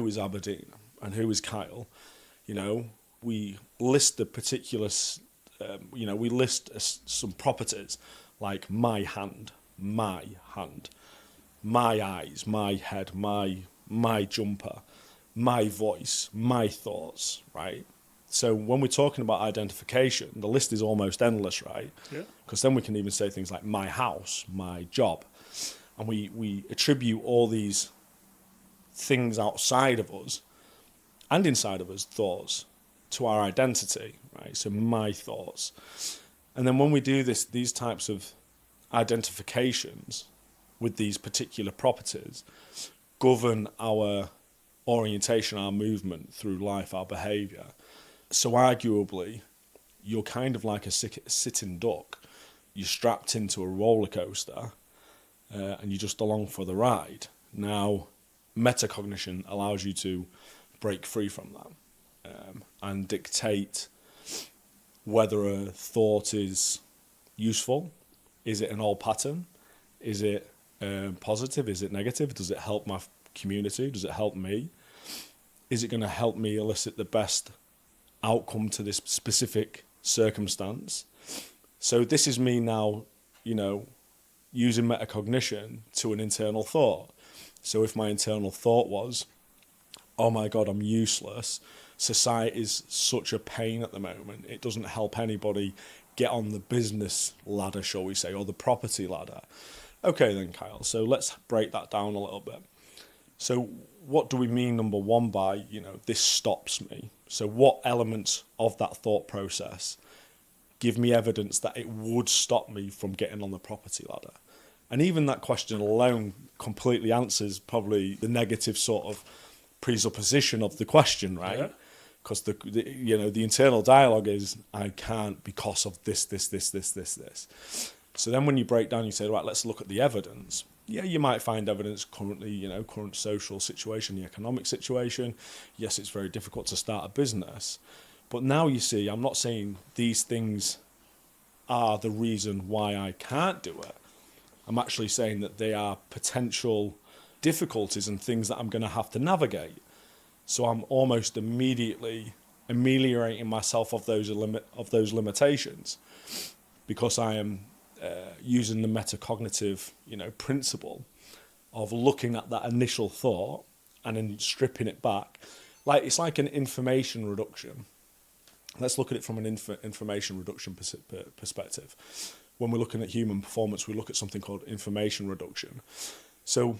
who is Aberdeen and who is Kyle, we list the particular, we list some properties like my hand, my eyes, my head, my jumper, my voice, my thoughts, right? So when we're talking about identification, the list is almost endless, right? Yeah. Because then we can even say things like my house, my job. And we attribute all these things outside of us and inside of us, thoughts, to our identity, right? So my thoughts. And then when we do these types of identifications with these particular properties, govern our orientation, our movement through life, our behaviour. So arguably, you're kind of like a sitting duck. You're strapped into a roller coaster and you're just along for the ride. Now, metacognition allows you to break free from that and dictate whether a thought is useful. Is it an old pattern? Is it positive? Is it negative? Does it help my community? Does it help me? Is it going to help me elicit the best outcome to this specific circumstance? So this is me now, using metacognition to an internal thought. So if my internal thought was, oh my God, I'm useless. Society is such a pain at the moment. It doesn't help anybody get on the business ladder, shall we say, or the property ladder. Okay then, Kyle, so let's break that down a little bit. So what do we mean, number one, by, this stops me? So what elements of that thought process give me evidence that it would stop me from getting on the property ladder? And even that question alone completely answers probably the negative sort of presupposition of the question, right? Because the internal dialogue is, I can't because of this. So then when you break down, you say, right, let's look at the evidence. Yeah, you might find evidence currently, current social situation, the economic situation. Yes, it's very difficult to start a business. But now you see, I'm not saying these things are the reason why I can't do it. I'm actually saying that they are potential difficulties and things that I'm going to have to navigate. So I'm almost immediately ameliorating myself of those limitations because I am using the metacognitive, principle of looking at that initial thought and then stripping it back. It's like an information reduction. Let's look at it from an information reduction perspective. When we're looking at human performance, we look at something called information reduction. So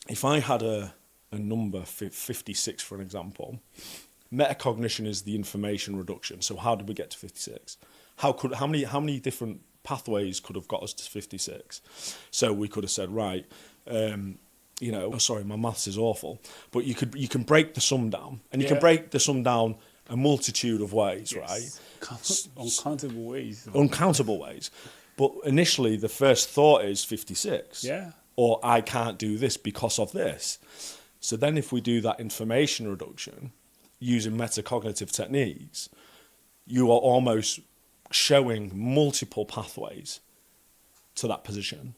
if I had a number, 56 for an example, metacognition is the information reduction. So how did we get to 56? How many different pathways could have got us to 56? So we could have said, right, sorry, my maths is awful, but you can break the sum down, and you can break the sum down a multitude of ways, right? Uncountable ways. Uncountable ways. But initially, the first thought is 56. Yeah. Or I can't do this because of this. So then if we do that information reduction using metacognitive techniques, you are almost showing multiple pathways to that position.